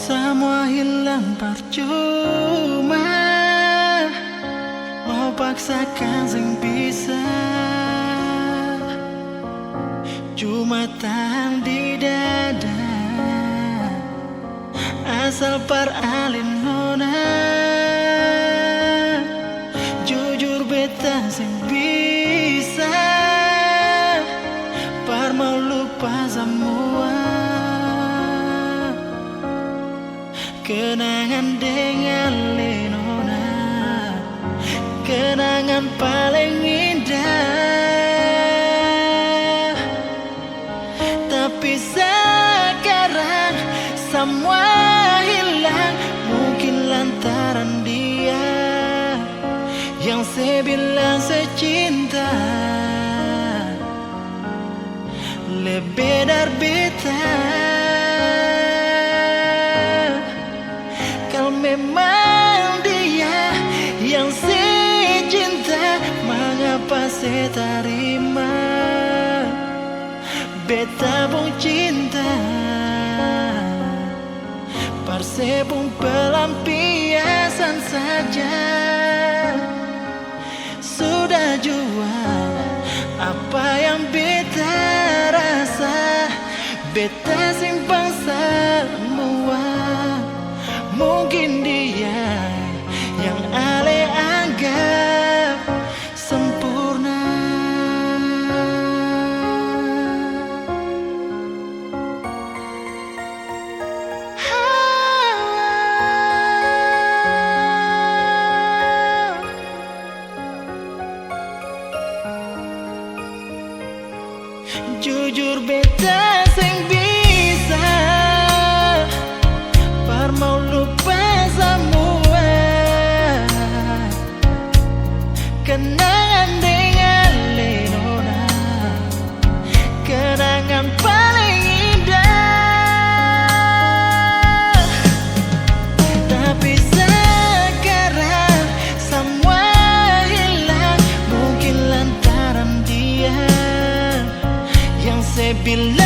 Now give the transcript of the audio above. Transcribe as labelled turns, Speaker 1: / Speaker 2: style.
Speaker 1: Semua hilang percuma, lo paksakan sing bisa. Cuma tahan di dada, asal peralin nona. Jujur beta sing bisa, par mau lupa semua kenangan dengan Lenona, kenangan paling indah. Tapi sekarang semua hilang, mungkin lantaran dia yang saya bilang secinta. Lebih dari beta, kalau memang dia yang saya cinta, mengapa saya terima beta pun cinta. Parse pun pelampiasan saja, sudah jual apa yang beta rasa, beta simpan semua. Mungkin dia yang ale anggap sempurna. Jujur beta sing bisa, par mau lupa semua kenangan dengan Lenona, kenangan paling indah. Tapi sekarang semua hilang, mungkin lantaran dia yang saya bilang